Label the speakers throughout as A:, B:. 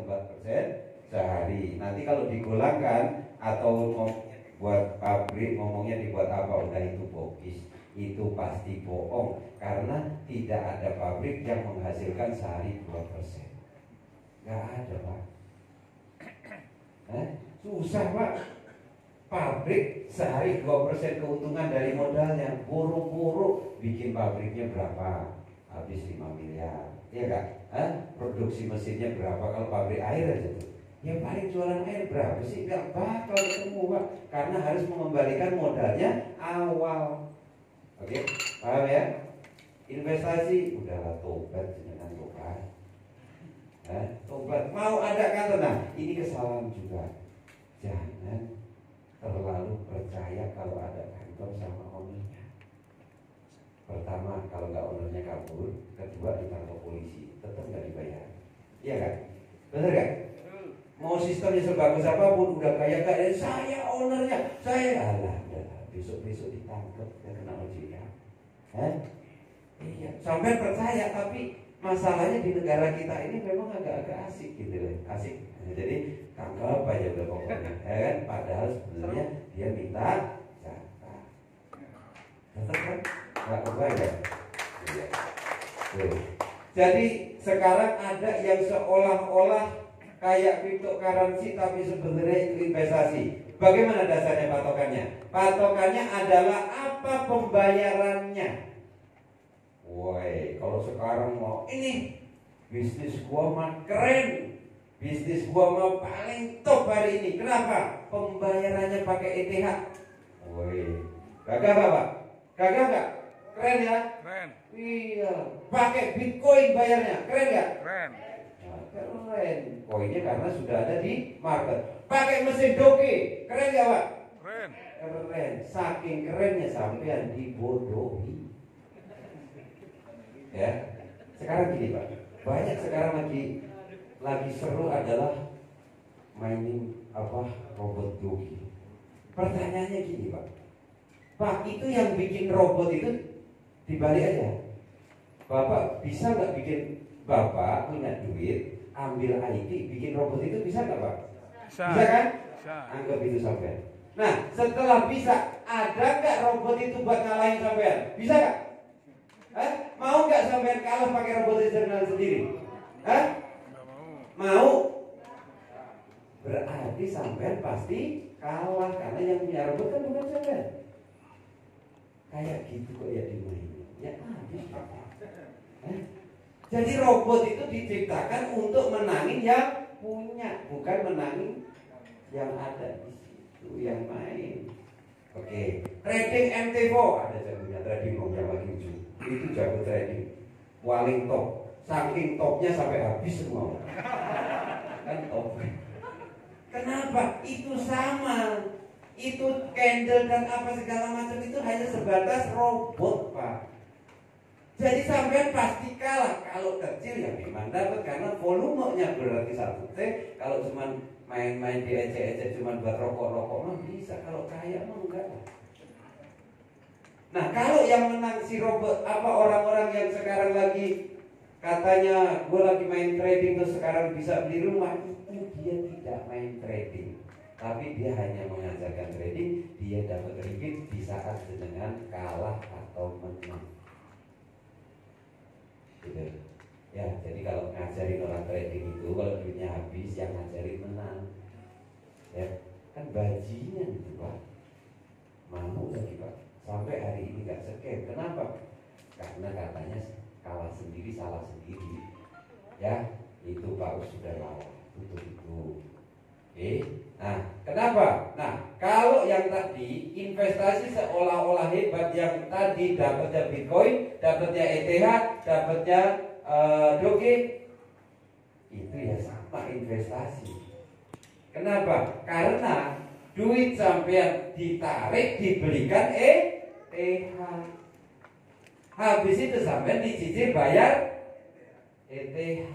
A: 2,4% sehari. Nanti kalau digolangkan atau buat pabrik ngomongnya dibuat apa, udah itu bohis, itu pasti bohong, karena tidak ada pabrik yang menghasilkan sehari 2%. Nggak ada, Pak. Susah, Pak. Pabrik sehari 2% keuntungan dari modalnya. Buru-buru bikin pabriknya berapa? Habis 5 miliar. Iya nggak? Produksi mesinnya berapa? Kalau pabrik air aja tuh, yang paling jualan air berapa sih? Nggak bakal ketemu, Pak. Karena harus mengembalikan modalnya awal. Oke, paham ya? Investasi, udahlah tobat dengan tobat. Tobat. Mau ada kata, nah ini kesalahan juga. Jangan terlalu percaya kalau ada kantor sama ownernya. Pertama, kalau nggak ownernya kabur. Kedua, ditangkap polisi, tetap nggak dibayar. Iya kan? Bener kan? Mau sistemnya sebagus apapun, udah kaya kaya, saya ownernya, saya alah, besok ditangkap dan kena OJK. Iya, sampai percaya, tapi masalahnya di negara kita ini memang agak-agak asik gitu loh, asik. Jadi tangkap aja udah pokoknya, kan? Padahal sebenarnya dia minta jatah. Tetap kan? Nggak kebayang. Iya. Jadi sekarang ada yang seolah-olah kayak cryptocurrency tapi sebenarnya itu investasi. Bagaimana dasarnya patokannya? Patokannya adalah apa pembayarannya. Woi, kalau sekarang mau ini bisnis gua mah keren, bisnis gua mah paling top hari ini. Kenapa? Pembayarannya pakai ETH. Woi, gagah gak, Pak? Gagah gak? Keren ya? Keren. Iya. Pakai Bitcoin bayarnya, keren gak? Keren. Nah, keren. Koinnya karena sudah ada di market. Pakai mesin doge, keren gak, Pak? Keren. Keren. Saking kerennya sampean dibodohi. Ya, sekarang gini, Pak, banyak sekarang lagi seru adalah mining robot doge. Pertanyaannya gini, Pak, itu yang bikin robot itu dibalik aja. Bapak bisa nggak bikin, Bapak punya duit, ambil IT, bikin robot itu bisa nggak, Pak? Bisa kan? Bisa. Anggap itu sampean. Nah, setelah bisa, ada nggak robot itu buat ngalahin sampean? Bisa nggak? Mau nggak sampean kalah pakai robot internal sendiri? Mau? Berarti sampean pasti kalah, karena yang punya robot kan bukan sampean. Kayak gitu kok ya dimainin. Ya habis, Pak. Jadi robot itu diciptakan untuk menangin yang punya, bukan menangin yang ada di situ yang main. Oke, trading MT4 ada jagonya trading yang lagi ujung. Itu jago trading paling top, saking topnya sampai habis semua. Kan top. Kenapa? Itu sama. Itu candle dan apa segala macam itu hanya sebatas robot, Pak. Jadi sampean pasti kalah. Kalau kecil ya memang dapat karena volumenya berarti 1T. Kalau cuma main-main di ecek-ecek cuma buat rokok-rokok mah bisa. Kalau kaya mah enggak lah. Nah, kalau yang menang si robot, orang-orang yang sekarang lagi katanya gue lagi main trading terus sekarang bisa beli rumah, itu dia tidak main trading, tapi dia hanya mengajarkan trading. Dia dapat ringgit di saat dengan kalah atau menang. Gitu. Ya, jadi kalau ngajarin orang trading itu, kalau duitnya habis, yang ngajarin menang. Ya, kan bajingan itu, Pak. Mau lagi, Pak. Sampai hari ini gak scam. Kenapa? Karena katanya kalah sendiri, salah sendiri. Ya, itu Pak sudah lawan. Itu. Nah, kenapa? Nah, kalau yang tadi investasi seolah-olah hebat, yang tadi dapatnya Bitcoin, dapatnya ETH, dapatnya doge, itu ya sama investasi. Kenapa? Karena duit sampean ditarik, dibelikan ETH. Habis itu sampean dicicil bayar ETH.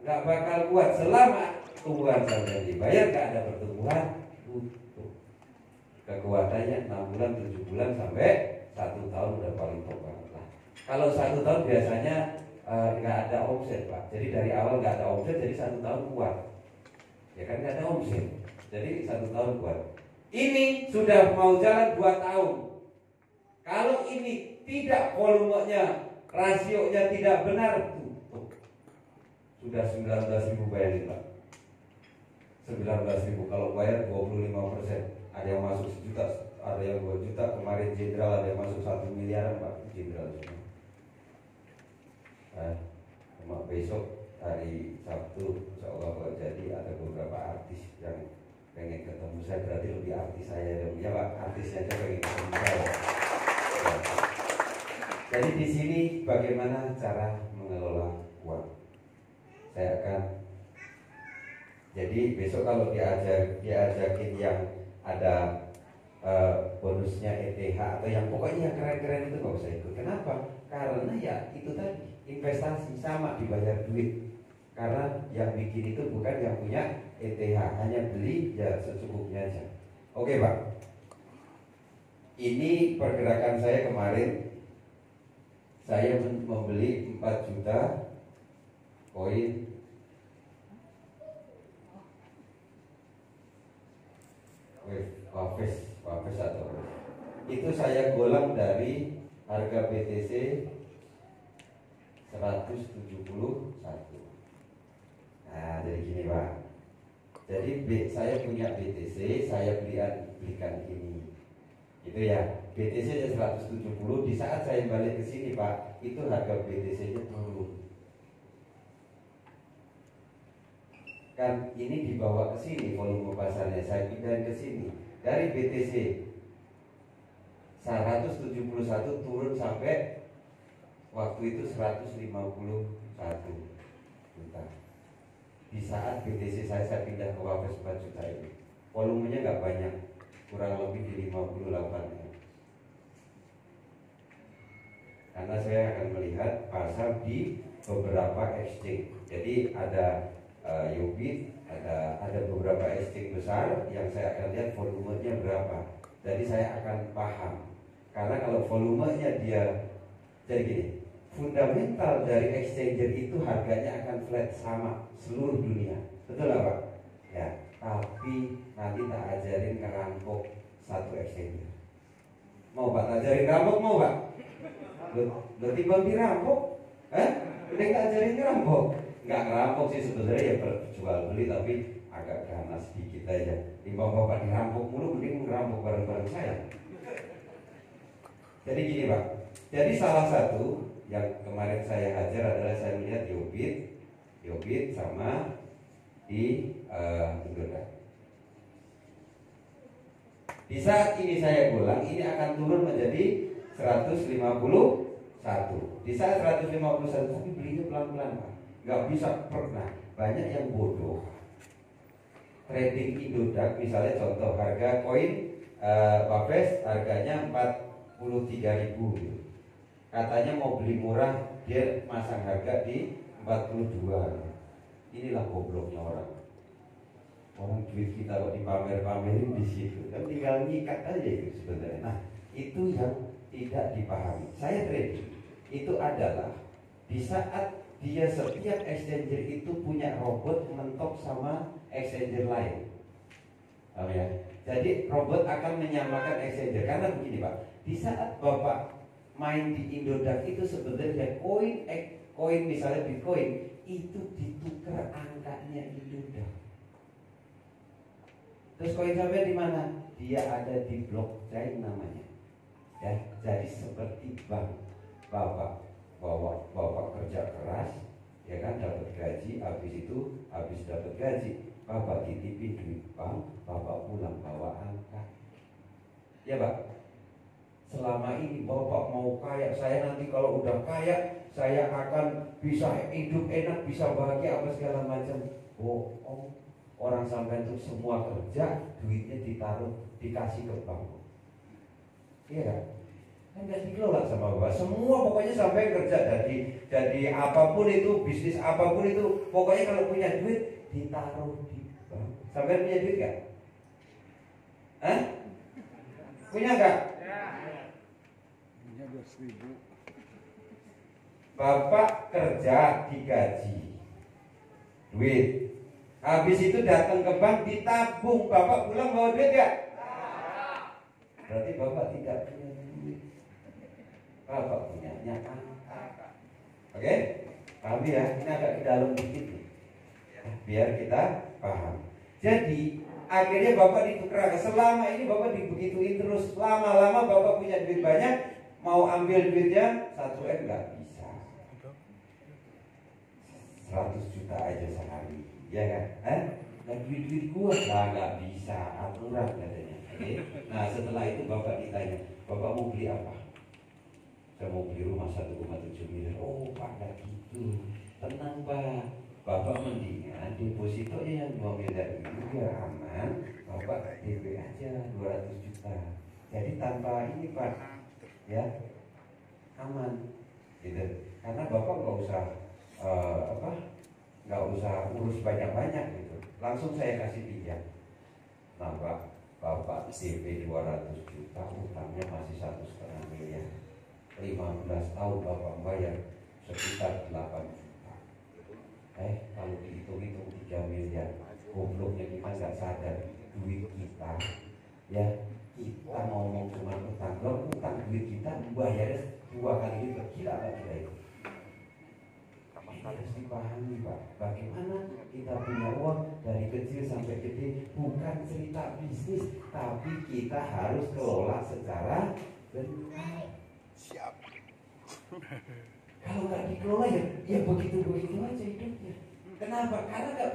A: Gak bakal kuat selama tumbuhan sampean dibayar, gak ada pertumbuhan, tutup. Kekuatannya 6 bulan, 7 bulan sampai 1 tahun udah paling top banget lah. Kalau 1 tahun biasanya nggak ada omset Pak. Jadi dari awal nggak ada omset, jadi 1 tahun kuat. Ya kan nggak ada omset, jadi 1 tahun kuat. Ini sudah mau jalan 2 tahun. Kalau ini tidak volumenya, rasionya tidak benar, tutup. Sudah 19.000 bayar Pak. 19.000 kalau bayar 25%. Ada yang masuk 1 juta, ada yang 2 juta. Kemarin jenderal ada yang masuk 1 miliar Pak, jenderal semua. Cuma besok hari Sabtu insya Allah kalau jadi ada beberapa artis yang pengen ketemu saya, berarti lebih artis saya dong ya Pak, artisnya aja pengen ketemu saya. Jadi di sini bagaimana cara mengelola uang. Saya akan, jadi besok kalau diajakin yang ada bonusnya ETH atau yang pokoknya yang keren-keren itu nggak usah ikut. Kenapa? Karena ya itu tadi investasi sama dibayar duit. Karena yang bikin itu bukan yang punya ETH, hanya beli ya secukupnya aja. Oke Pak. Ini pergerakan saya kemarin. Saya membeli 4 juta koin Wafes atau itu saya golang dari harga BTC 171. Nah jadi gini Pak. Jadi saya punya BTC, saya belikan ini. Itu ya, BTC 170. Di saat saya balik ke sini Pak, itu harga BTC-nya turun. Kan ini dibawa ke sini volume pasarnya, saya pindahin ke sini. Dari BTC 171 turun sampai waktu itu 151 juta. Di saat BTC saya pindah ke Wafes 4 juta ini, volumenya nggak banyak, kurang lebih di 58 ya. Karena saya akan melihat pasar di beberapa exchange. Jadi ada Yobit, ada beberapa exchange besar yang saya akan lihat volumenya berapa. Jadi saya akan paham. Karena kalau volumenya dia, jadi gini, fundamental dari exchanger itu harganya akan flat sama seluruh dunia. Betul nggak Pak? Ya. Tapi nanti tak ajarin ngerampok satu exchanger. Mau Pak ajarin ngerampok mau Pak? Lo timbang dirampok? Udah tak ajarin ngerampok? Nggak ngerampok sih sebenarnya, ya jual beli tapi agak ganas sedikit aja. Timbang Bapak dirampok mulu, mending ngerampok bareng-bareng saya. Jadi gini Pak. Jadi salah satu yang kemarin saya ajar adalah saya melihat Yobit sama di Indonesia. Di saat ini saya golang, ini akan turun menjadi 151. Di saat 151, tapi belinya pelan-pelan Pak. Nggak bisa pernah. Banyak yang bodoh. Trading Indodax misalnya, contoh harga koin Wafes harganya 43.000 gitu. Katanya mau beli murah, dia masang harga di 42. Inilah gobloknya orang. Orang duit kita kok dipamer-pamerin di situ, kan tinggal nyikat aja itu sebenarnya. Nah, itu yang tidak dipahami. Saya trading itu adalah di saat dia setiap exchanger itu punya robot mentok sama exchanger lain. Ya? Jadi robot akan menyamakan exchanger. Karena begini Pak, di saat Bapak main di Indodax itu sebenarnya koin misalnya Bitcoin itu ditukar angkanya Indodax. Terus koin sampai di mana? Dia ada di blockchain namanya. Ya, jadi seperti bank. Bapak kerja keras, ya kan, dapat gaji, habis dapat gaji, Bapak titipin duit bank, Bapak pulang bawa angka. Ya Pak. Selama ini Bapak mau kaya, saya nanti kalau udah kaya saya akan bisa hidup enak, bisa bahagia apa segala macam. Bohong. Orang sampai itu semua kerja, duitnya ditaruh, dikasih ke bank. Iya kan? Kan nggak dikelola sama Bapak. Semua pokoknya sampai kerja, jadi apapun itu, bisnis apapun itu, pokoknya kalau punya duit ditaruh di bank. Sampai punya duit nggak? Punya nggak?
B: 12.000.
A: Bapak kerja digaji, duit. Habis itu datang ke bank ditabung, Bapak pulang bawa duit gak? Berarti Bapak tidak punya duit. Bapak punyanya angka. Oke? Paham ya? Ini agak ke dalam dikit nih, biar kita paham. Jadi akhirnya Bapak ditukar. Selama ini Bapak dibegituin terus. Lama-lama Bapak punya duit banyak, mau ambil duitnya 1 M nggak bisa. 100 juta aja sehari, ya kan? Duit gua nggak bisa, aturan katanya. Oke? Nah setelah itu Bapak ditanya, Bapak mau beli apa? Saya mau beli rumah 1,7 miliar. Oh Pak, nggak gitu. Tenang Pak, Bapak mendingan depositonya yang 2 miliar itu biar aman. Bapak DP aja 200 juta. Jadi tanpa ini Pak, ya aman. Gitu. Karena Bapak nggak usah nggak usah urus banyak-banyak gitu. Langsung saya kasih pinjam. Nah Pak, Bapak DP 200 juta, utangnya masih 1,5 miliar. 15 tahun Bapak bayar sekitar 8 juta. Kalau dihitung-hitung 3 miliar, gobloknya kita nggak sadar duit kita, ya kita ngomong cuma utang, kalau utang duit kita bayarnya 2 kali lipat, gila nggak kita itu? Harus dipahami Pak, bagaimana kita punya uang dari kecil sampai gede, bukan cerita bisnis, tapi kita harus kelola secara benar. Siap. Kalau nggak dikelola ya begitu aja hidupnya. Kenapa? Karena nggak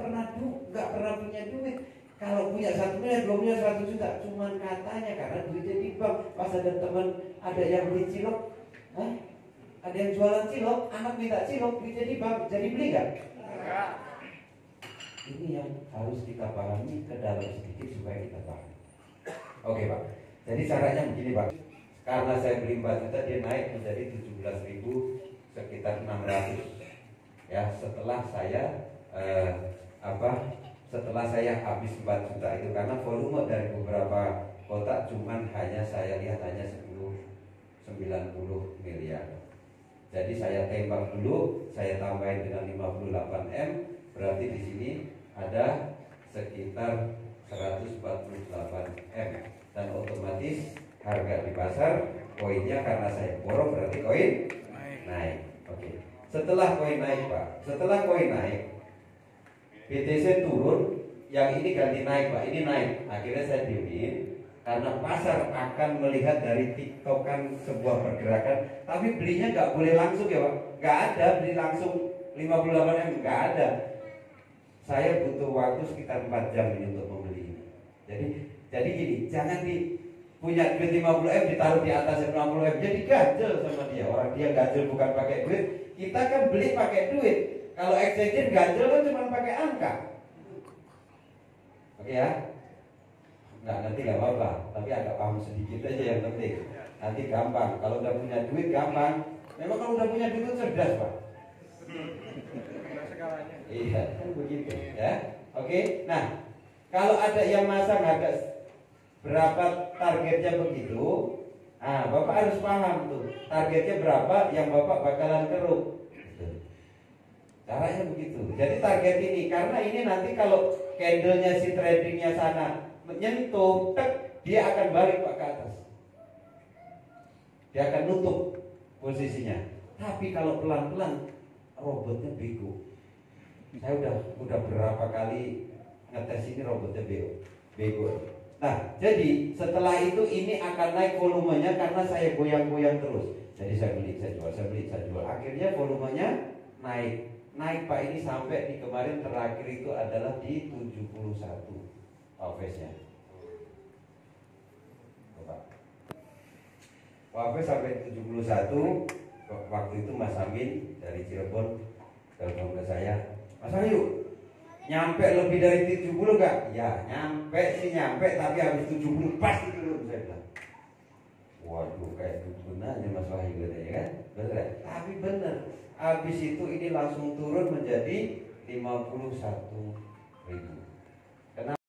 A: pernah punya duit. Kalau punya 1 miliar, 2 miliar, 100 juta, cuman katanya karena duitnya di bank. Pas ada teman ada yang beli cilok, ada yang jualan cilok, anak minta cilok, duitnya di bank, jadi beli nggak? Enggak. Ini yang harus kita pahami ke dalam sedikit supaya kita paham. Oke Pak. Jadi caranya begini Pak. Karena saya beli 4 juta, dia naik menjadi 17.000, sekitar 600. Ya, setelah saya habis 4 juta itu, karena volume dari beberapa kotak cuman saya lihat hanya 90 miliar. Jadi saya tembak dulu, saya tambahin dengan 58 M, berarti di sini ada sekitar 148 M, dan otomatis harga di pasar koinnya, karena saya borong berarti koin naik. Oke. Setelah koin naik Pak, setelah koin naik, BTC turun, yang ini ganti naik Pak, ini naik. Akhirnya saya diemin, karena pasar akan melihat dari tiktokan sebuah pergerakan. Tapi belinya nggak boleh langsung ya Pak, nggak ada beli langsung 58 M, nggak ada. Saya butuh waktu sekitar 4 jam ini untuk membeli ini. Jadi gini, jangan punya duit 50 M ditaruh di atas 50 M, jadi ganjel sama dia. Orang dia ganjel bukan pakai duit, kita kan beli pakai duit. Kalau exchange ganjel kan cuma pakai angka. Oke ya? Nggak ngerti nggak apa-apa, tapi agak paham sedikit aja yang penting. Nanti gampang. Kalau udah punya duit gampang. Memang kalau udah punya duit itu cerdas Pak. Iya, kan begitu ya. Oke. Nah, kalau ada yang masang harga berapa targetnya begitu, Bapak harus paham tuh targetnya berapa yang Bapak bakalan keruk. Caranya begitu. Jadi target ini, karena ini nanti kalau candlenya si tradingnya sana menyentuh, dia akan balik Pak ke atas. Dia akan nutup posisinya. Tapi kalau pelan-pelan, robotnya bego. Saya udah berapa kali ngetes ini, robotnya bego. Nah, jadi setelah itu ini akan naik volumenya karena saya goyang-goyang terus. Jadi saya beli, saya jual, saya beli, saya jual. Akhirnya volumenya naik Pak, ini sampai di kemarin terakhir itu adalah di 71 Wafesnya. Wafes sampai 71. Waktu itu Mas Amin dari Cirebon telepon ke saya, Mas Ayu, nyampe lebih dari 70 gak? Ya nyampe, tapi habis 70 pasti turun, saya bilang. Waduh, kayak dukun aja Mas Wahyu katanya kan. Bener, tapi bener. Habis itu ini langsung turun menjadi 51.000.